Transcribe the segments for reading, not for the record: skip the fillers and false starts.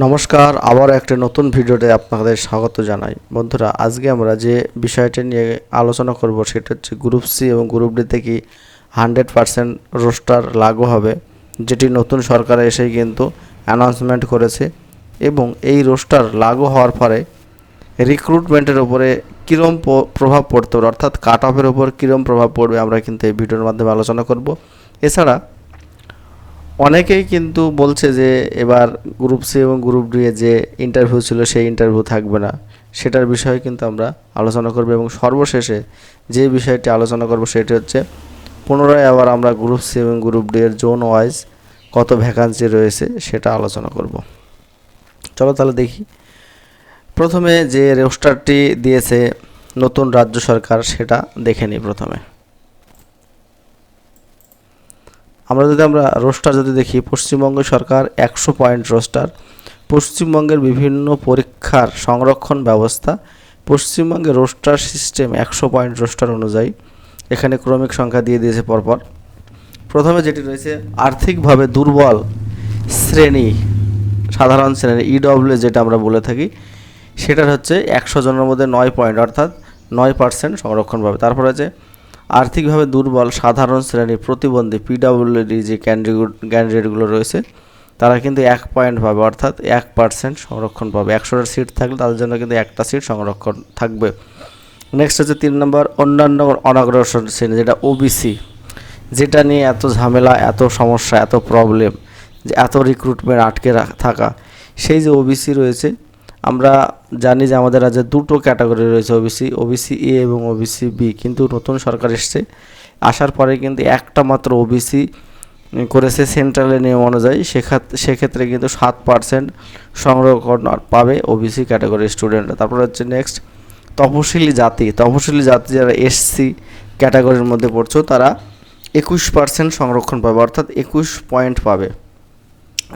নমস্কার, আবার একটা নতুন ভিডিওতে আপনাদের স্বাগত জানাই। বন্ধুরা, আজকে আমরা যে বিষয়টা নিয়ে আলোচনা করব সেটা হচ্ছে গ্রুপ সি এবং গ্রুপ ডিতে কি 100% রোস্টার লাগু হবে, যেটি নতুন সরকার এসেই কিন্তু অ্যানাউন্সমেন্ট করেছে। এবং এই রোস্টার লাগু হওয়ার পরে রিক্রুটমেন্টের উপরে কীরকম প্রভাব পড়তে পারে, অর্থাৎ কাট অফের উপর কীরকম প্রভাব পড়বে, আমরা কিন্তু এই ভিডিওর মাধ্যমে আলোচনা করব। এছাড়া অনেকেই কিন্তু বলছে যে এবার গ্রুপ সি এবং গ্রুপ ডি এ যে ইন্টারভিউ ছিল সেই ইন্টারভিউ থাকবে না, সেটার বিষয়ে কিন্তু আমরা আলোচনা করব। এবং সর্বশেষে যে বিষয়টি আলোচনা করব সেটি হচ্ছে পুনরায় আবার আমরা গ্রুপ সি এবং গ্রুপ ডি এর জোন ওয়াইজ কত ভ্যাকান্সি রয়েছে সেটা আলোচনা করব। চলো তাহলে দেখি। প্রথমে যে রোস্টারটি দিয়েছে নতুন রাজ্য সরকার সেটা দেখে নিই। প্রথমে আমরা রোস্টার যদি দেখি, পশ্চিমবঙ্গ সরকার 100 পয়েন্ট রোস্টার, পশ্চিমবঙ্গের বিভিন্ন পরীক্ষার সংরক্ষণ ব্যবস্থা, পশ্চিমবঙ্গের রোস্টার সিস্টেম 100 পয়েন্ট রোস্টার অনুযায়ী এখানে ক্রমিক সংখ্যা দিয়ে দিয়েছে পরপর। প্রথমে যেটি রয়েছে আর্থিকভাবে দুর্বল শ্রেণী, সাধারণ শ্রেণী ইডব্লিউ যেটা আমরা বলে থাকি, সেটার হচ্ছে 100 জনের মধ্যে 9 পয়েন্ট অর্থাৎ 9% সংরক্ষণ পাবে। তারপর আছে আর্থিকভাবে দুর্বল সাধারণ শ্রেণী প্রতিবন্ধী পিডব্লিউডি যে ক্যান্ডিডেটগুলো রয়েছে তারা কিন্তু 1 পয়েন্ট পাবে অর্থাৎ 1% সংরক্ষণ পাবে। 100টা সিট থাকলে তাদের জন্য কিন্তু একটা সিট সংরক্ষণ থাকবে। নেক্সট হচ্ছে 3 নম্বর অন্যান্য অনগ্রসর শ্রেণী, যেটা ওবিসি, যেটা নিয়ে এত ঝামেলা, এত সমস্যা, এত প্রবলেম, যে এত রিক্রুটমেন্ট আটকে থাকা, সেই যে ওবিসি রয়েছে। আমরা জানি যে আমাদের রাজ্যে দুটো ক্যাটাগরি রয়েছে, ওবিসি এ এবং ওবিসি বি, কিন্তু নতুন সরকার এসছে, আসার পরে কিন্তু একটা মাত্র ওবিসি করেছে সেন্ট্রালের নিয়ম অনুযায়ী। সেক্ষেত্রে কিন্তু 7% সংরক্ষণ পাবে ওবিসি ক্যাটাগরির স্টুডেন্টরা। তারপর হচ্ছে নেক্সট তপশিলি জাতি যারা এসসি ক্যাটাগরির মধ্যে পড়ছো তারা 21% সংরক্ষণ পাবে অর্থাৎ 21 পয়েন্ট পাবে।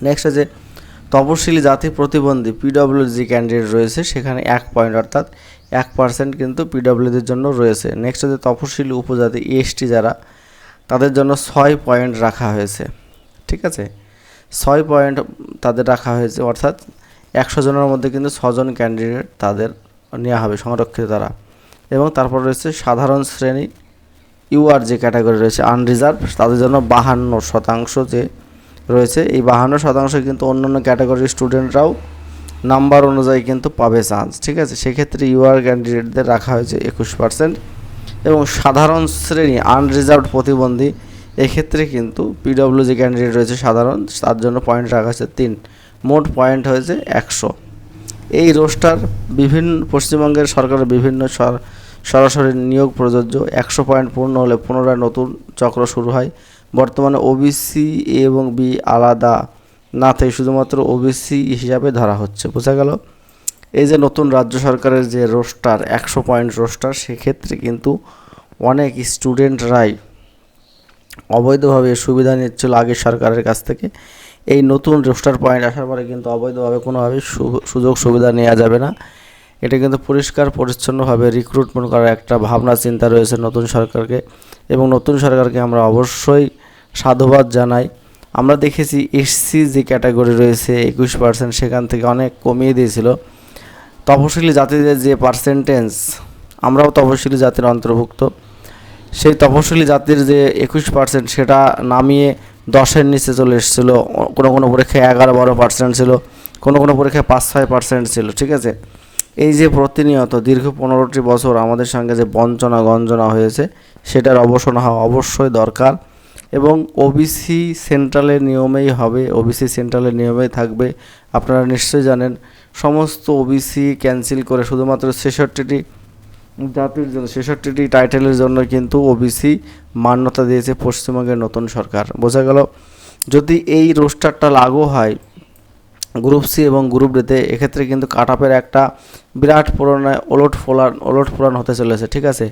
নেক্সট আছে তপশিলি জাতি প্রতিবন্ধী পিডব্লিউডি ক্যান্ডিডেট রয়েছে, সেখানে 1 পয়েন্ট অর্থাৎ 1% কিন্তু পিডব্লিউডির জন্য রয়েছে। নেক্সট হচ্ছে তপশিলি উপজাতি এসটি যারা, তাদের জন্য 6 পয়েন্ট রাখা হয়েছে। ঠিক আছে, 6 পয়েন্ট তাদের রাখা হয়েছে অর্থাৎ 100 জনের মধ্যে কিন্তু 6 জন ক্যান্ডিডেট তাদের নেওয়া হবে সংরক্ষিত তারা। এবং তারপর রয়েছে সাধারণ শ্রেণী ইউআর যে ক্যাটাগরি রয়েছে আনরিজার্ভ, তাদের জন্য 52% যে রয়েছে, এই 52% কিন্তু অন্যান্য ক্যাটাগরির স্টুডেন্টরাও নাম্বার অনুযায়ী কিন্তু পাবে চান্স। ঠিক আছে, সেক্ষেত্রে ইউআর ক্যান্ডিডেটদের রাখা হয়েছে 21%। এবং সাধারণ শ্রেণী আনরিজার্ভড প্রতিবন্ধী, এক্ষেত্রে কিন্তু পিডব্লিউ যে ক্যান্ডিডেট রয়েছে সাধারণ, তার জন্য পয়েন্ট রাখা হয়েছে 3, মোট পয়েন্ট হয়েছে 100। এই রোস্টার পশ্চিমবঙ্গের সরকারের বিভিন্ন সরাসরি নিয়োগ প্রযোজ্য। 100 পয়েন্ট পূর্ণ হলে পুনরায় নতুন চক্র শুরু হয়। বর্তমানে ওবিসি এ এবং বি আলাদা না থেকে শুধুমাত্র ওবিসি হিসাবে ধরা হচ্ছে। বোঝা গেল? এই যে নতুন রাজ্য সরকারের যে রোস্টার 100 পয়েন্ট রোস্টার, সেক্ষেত্রে কিন্তু অনেক স্টুডেন্টরাই অবৈধভাবে সুবিধা নিচ্ছিল আগের সরকারের কাছ থেকে। এই নতুন রোস্টার পয়েন্ট আসার পরে কিন্তু অবৈধভাবে কোনোভাবে সুযোগ সুবিধা নেওয়া যাবে না। এটা কিন্তু পরিষ্কার পরিচ্ছন্নভাবে রিক্রুটমেন্ট করার একটা ভাবনা চিন্তা রয়েছে নতুন সরকারকে, এবং নতুন সরকারকে আমরা অবশ্যই সাধুবাদ জানাই। আমরা দেখেছি এসসি যে ক্যাটাগরি রয়েছে 21%, সেখান থেকে অনেক কমিয়ে দিয়েছিল। তপশিলি জাতিদের যে পার্সেন্টেজ, আমরাও তপশিলি জাতির অন্তর্ভুক্ত, সেই তপশিলি জাতির যে 21% সেটা নামিয়ে 10-এর নিচে চলে এসেছিলো। কোনো পরীক্ষায় 11-12% ছিল, কোনো পরীক্ষায় 5-6% ছিল। ঠিক আছে, এই যে প্রতিনিয়ত দীর্ঘ 15টি বছর আমাদের সঙ্গে যে গঞ্জনা হয়েছে, সেটার অবসান হওয়া অবশ্যই দরকার। এবং ওবিসি সেন্ট্রালের নিয়মেই হবে, ওবিসি সেন্ট্রালের নিয়মেই থাকবে। আপনারা নিশ্চয়ই জানেন সমস্ত ওবিসি ক্যান্সেল করে শুধুমাত্র 66টি জাতির জন্য, 66টি টাইটেলের জন্য কিন্তু ওবিসি মান্যতা দিয়েছে পশ্চিমবঙ্গের নতুন সরকার। বোঝা গেল? যদি এই রোস্টারটা লাগু হয় গ্রুপ সি এবং গ্রুপ ডিতে, এক্ষেত্রে কিন্তু কাট অফের একটা বিরাট ওলটফোলান হতে চলেছে। ঠিক আছে,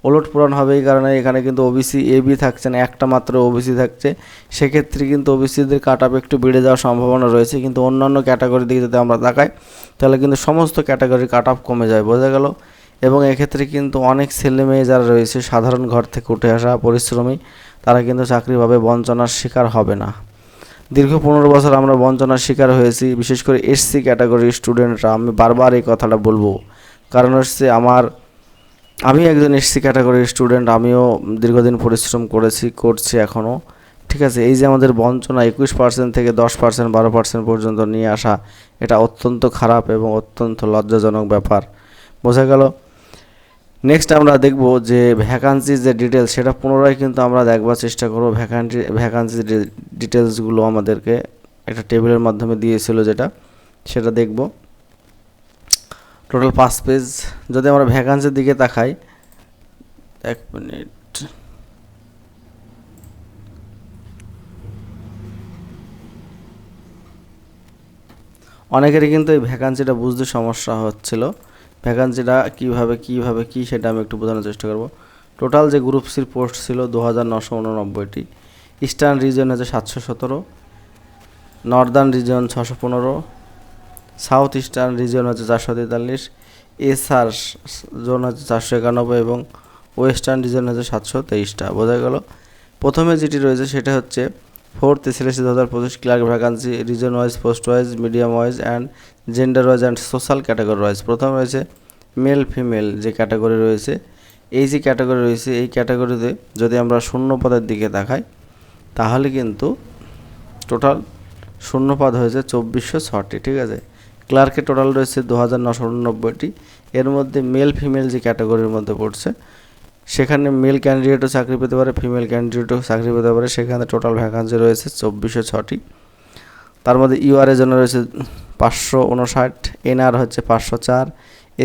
ওলটফোলান হবে এই কারণে এখানে কিন্তু ওবিসি এ বি থাকছে না, একটা মাত্র ওবিসি থাকছে। সেক্ষেত্রে কিন্তু ওবিসিদের কাট অফ একটু বেড়ে যাওয়ার সম্ভাবনা রয়েছে, কিন্তু অন্যান্য ক্যাটাগরির দিকে যদি আমরা তাকাই তাহলে কিন্তু সমস্ত ক্যাটাগরির কাট অফ কমে যায়। বোঝা গেল? এবং এক্ষেত্রে কিন্তু অনেক ছেলেমেয়ে যারা রয়েছে সাধারণ ঘর থেকে উঠে আসা পরিশ্রমী, তারা কিন্তু চাকরি পাবে, বঞ্চনার শিকার হবে না। দীর্ঘ 15 বছর আমরা বঞ্চনার শিকার হয়েছি, বিশেষ করে এসসি ক্যাটাগরির স্টুডেন্টরা। আমি বারবার এই কথাটা বলবো, কারণ হচ্ছে আমি একজন এসসি ক্যাটাগরির স্টুডেন্ট, আমিও দীর্ঘদিন পরিশ্রম করছি এখনও। ঠিক আছে, এই যে আমাদের বঞ্চনা 21% থেকে 10%, 12% পর্যন্ত নিয়ে আসা, এটা অত্যন্ত খারাপ এবং অত্যন্ত লজ্জাজনক ব্যাপার। বোঝা গেল। নেক্সট আমরা দেখব যে ভ্যাকান্সির যে ডিটেলস, সেটা পুনরায় কিন্তু আমরা দেখবার চেষ্টা করব। ভ্যাকান্সি ডিটেলসগুলো আমাদেরকে একটা টেবিলের মাধ্যমে দিয়েছিল, সেটা দেখব। Total 5 page. যদি আমরা ভ্যাকান্সির দিকে তাকাই, 1 মিনিট, অনেকেরই কিন্তু এই ভ্যাকান্সিটা বুঝতে সমস্যা হচ্ছিল। ভ্যাকান্সিটা কীভাবে কি সেটা আমি একটু বোঝানোর চেষ্টা করব। টোটাল যে গ্রুপ সির পোস্ট ছিল 2989টি। ইস্টার্ন রিজন হচ্ছে 717, Northern reason 615, south eastern reason হচ্ছে 443, এসআর জোন হচ্ছে 491 এবং ওয়েস্টার্ন রিজন হচ্ছে 723টা। বোঝা গেল। প্রথমে যেটি রয়েছে সেটা হচ্ছে 4th SLSC 2025 clerk vacancy, region wise, post wise, medium wise and gender wise and social category wise. প্রথম রয়েছে মেল ফিমেল যে ক্যাটাগরি রয়েছে, এই যে ক্যাটাগরি রয়েছে, এই ক্যাটাগরিতে যদি আমরা শূন্য পদের দিকে তাকাই, তাহলে কিন্তু টোটাল শূন্য পদ হয়েছে 2406টি। ঠিক আছে, ক্লার্কের টোটাল রয়েছে 2989টি। এর মধ্যে মেল ফিমেল যে ক্যাটাগরির মধ্যে পড়ছে, সেখানে মেল ক্যান্ডিডেটও চাকরি পেতে পারে, ফিমেল ক্যান্ডিডেটও চাকরি পেতে পারে। সেখানে টোটাল ভ্যাকান্সি রয়েছে 2406টি। তার মধ্যে ইউআরের জন্য রয়েছে 559, এনআর হচ্ছে 504,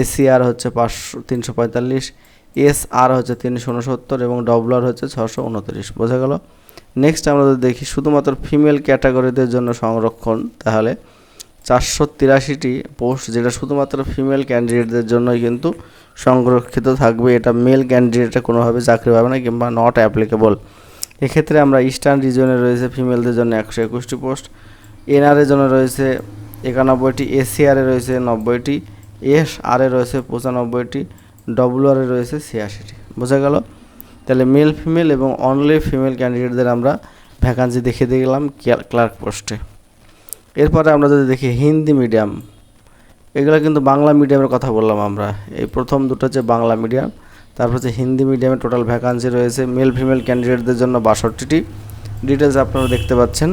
এসিআর হচ্ছে 345, এসআর হচ্ছে 369 এবং ডব্লুআর হচ্ছে 629। বোঝা গেল। নেক্সট আমরা যদি দেখি শুধুমাত্র ফিমেল ক্যাটাগরিদের জন্য সংরক্ষণ, তাহলে 483টি পোস্ট, যেটা শুধুমাত্র ফিমেল ক্যান্ডিডেটদের জন্যই কিন্তু সংরক্ষিত থাকবে। এটা মেল ক্যান্ডিডেটে কোনোভাবে চাকরি পাবে না কিংবা নট অ্যাপ্লিকেবল। এক্ষেত্রে আমরা ইস্টার্ন রিজনে রয়েছে ফিমেলদের জন্য 121টি পোস্ট, এনআরের জন্য রয়েছে 91টি, এসিআরে রয়েছে 90টি, এসআরে রয়েছে 95টি, ডব্লুআরে রয়েছে 86টি। বোঝা গেল। তাহলে মেল ফিমেল এবং অনলি ফিমেল ক্যান্ডিডেটদের আমরা ভ্যাকান্সি দেখিয়ে দিলাম ক্লার্ক পোস্টে। এরপরে আমরা যদি দেখি হিন্দি মিডিয়াম, এগুলো কিন্তু বাংলা মিডিয়ামের কথা বললাম আমরা। এই প্রথম দুটো হচ্ছে বাংলা মিডিয়াম, তারপর হচ্ছে হিন্দি মিডিয়ামে টোটাল ভ্যাকান্সি রয়েছে মেল ফিমেল ক্যান্ডিডেটদের জন্য 62টি। ডিটেলস আপনারা দেখতে পাচ্ছেন।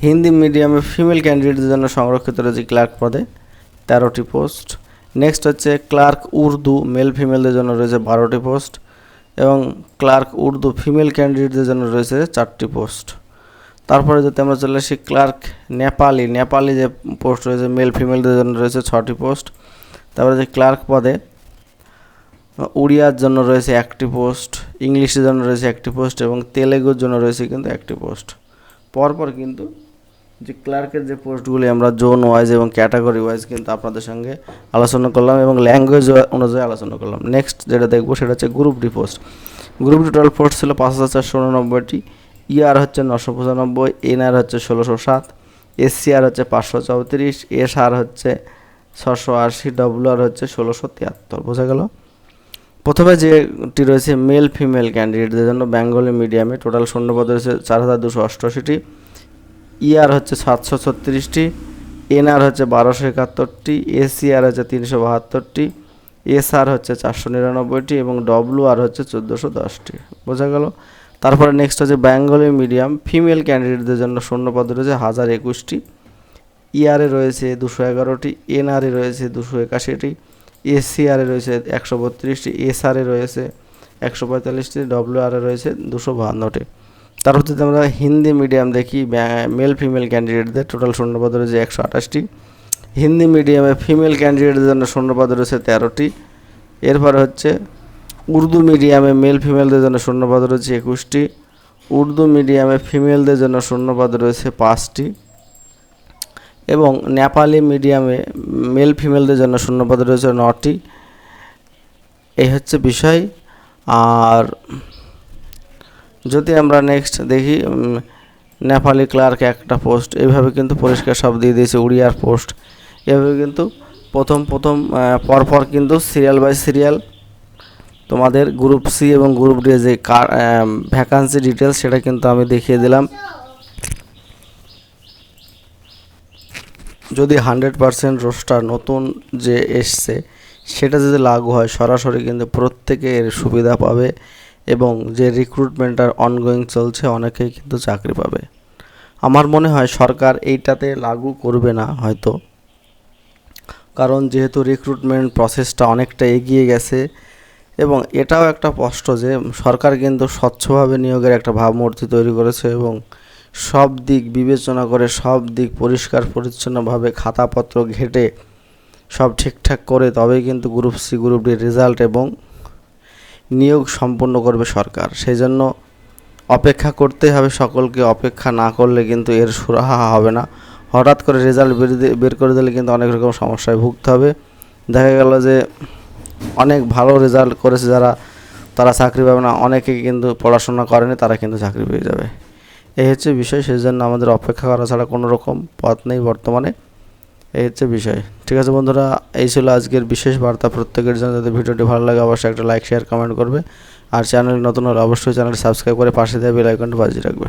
হিন্দি মিডিয়ামে ফিমেল ক্যান্ডিডেটদের জন্য সংরক্ষিত রয়েছে ক্লার্ক পদে 13টি পোস্ট। নেক্সট হচ্ছে ক্লার্ক উর্দু, মেল ফিমেলদের জন্য রয়েছে 12টি পোস্ট এবং ক্লার্ক উর্দু ফিমেল ক্যান্ডিডেটদের জন্য রয়েছে 4টি পোস্ট। তারপরে যদি আমরা চলে আসি ক্লার্ক নেপালি যে পোস্ট রয়েছে মেল ফিমেলদের জন্য রয়েছে 6টি পোস্ট। তারপরে যে ক্লার্ক পদে উড়িয়ার জন্য রয়েছে 1টি পোস্ট, ইংলিশের জন্য রয়েছে 1টি পোস্ট এবং তেলেগুর জন্য রয়েছে কিন্তু 1টি পোস্ট। পরপর কিন্তু যে ক্লার্কের যে পোস্টগুলি আমরা জোন ওয়াইজ এবং ক্যাটাগরি ওয়াইজ কিন্তু আপনাদের সঙ্গে আলোচনা করলাম এবং ল্যাঙ্গুয়েজ অনুযায়ী আলোচনা করলাম। নেক্সট যেটা দেখবো সেটা হচ্ছে group D post. Group D total post ছিল 5489টি, ইআর হচ্ছে 995, এনআর হচ্ছে 1607, এসসিআর হচ্ছে 534, এসআর হচ্ছে 680, ডব্লুআর হচ্ছে 1673। বোঝা গেল। প্রথমে যেটি রয়েছে মেল ফিমেল ক্যান্ডিডেটদের জন্য বেঙ্গলি মিডিয়ামে টোটাল শূন্যপদ রয়েছে 4288টি, ইআর হচ্ছে 736টি, এনআর হচ্ছে 1271টি, এসিআর হচ্ছে 372টি, এসআর হচ্ছে 499টি এবং ডব্লুআর হচ্ছে 1410টি। বোঝা গেল। তারপরে নেক্সট হচ্ছে বেঙ্গলি মিডিয়াম ফিমেল ক্যান্ডিডেটদের জন্য শূন্যপদ রয়েছে 1021টি, ইআরে রয়েছে 211টি, এনআরে রয়েছে 281টি, এসসিআরে রয়েছে 132টি, এসআরে রয়েছে 145টি, ডব্লুআরে রয়েছে 252টি। তারপর যদি আমরা হিন্দি মিডিয়াম দেখি, মেল ফিমেল ক্যান্ডিডেটদের টোটাল শূন্যপদ রয়েছে 128টি। হিন্দি মিডিয়ামে ফিমেল ক্যান্ডিডেটদের জন্য শূন্যপদ রয়েছে 13টি। এরপরে হচ্ছে উর্দু মিডিয়ামে মেল ফিমেলদের জন্য শূন্যপদ রয়েছে 21টি, উর্দু মিডিয়ামে ফিমেলদের জন্য শূন্যপদ রয়েছে 5টি এবং নেপালি মিডিয়ামে মেল ফিমেলদের জন্য শূন্যপদ রয়েছে 9টি। এই হচ্ছে বিষয়। আর যদি আমরা নেক্সট দেখি নেপালি ক্লার্ক 1টা পোস্ট, এইভাবে কিন্তু পরিষ্কার সব দিয়ে দিয়েছে। উড়িয়ার পোস্ট এভাবে কিন্তু প্রথম পরপর কিন্তু সিরিয়াল বাই সিরিয়াল তোমাদের গ্রুপ সি এবং গ্রুপ ডি যে ভ্যাকান্সি ডিটেলস সেটা কিন্তু আমি দেখিয়ে দিলাম। যদি 100% রোস্টার নতুন যে এসছে সেটা যদি লাগু হয় সরাসরি কিন্তু প্রত্যেকে এর সুবিধা পাবে এবং যে রিক্রুটমেন্টটা অনগোয়িং চলছে অনেকেই কিন্তু চাকরি পাবে। আমার মনে হয় সরকার এইটাতে লাগু করবে না হয়তো, কারণ যেহেতু রিক্রুটমেন্ট প্রসেসটা অনেকটা এগিয়ে গেছে এবং এটাও একটা স্পষ্ট যে সরকার কিন্তু স্বচ্ছভাবে নিয়োগের একটা ভাবমূর্তি তৈরি করেছে এবং সব দিক বিবেচনা করে সব দিক পরিষ্কার পরিচ্ছন্নভাবে খাতাপত্র ঘেঁটে সব ঠিকঠাক করে তবেই কিন্তু গ্রুপ সি গ্রুপ ডির রেজাল্ট এবং নিয়োগ সম্পন্ন করবে সরকার। সেই জন্য অপেক্ষা করতে হবে সকলকে, অপেক্ষা না করলে কিন্তু এর সুরাহা হবে না। হঠাৎ করে রেজাল্ট বের করে দিলে কিন্তু অনেক রকম সমস্যায় ভুগতে হবে। দেখা গেল যে অনেক ভালো রেজাল্ট করেছে যারা, তারা চাকরি পাবে না, অনেকে কিন্তু পড়াশোনা করেনি তারা কিন্তু চাকরি পেয়ে যাবে। এই হচ্ছে বিষয়, সেই জন্য আমাদের অপেক্ষা করা ছাড়া কোনো রকম পথ নেই বর্তমানে। এই হচ্ছে বিষয়। ঠিক আছে বন্ধুরা, এই ছিল আজকের বিশেষ বার্তা। প্রত্যেকের জন্য যদি ভিডিওটি ভালো লাগে অবশ্যই একটা লাইক শেয়ার কমেন্ট করবে, আর চ্যানেল নতুন হলে অবশ্যই চ্যানেলটি সাবস্ক্রাইব করে পাশে দেওয়া বেল আইকনটি বাজিয়ে রাখবে।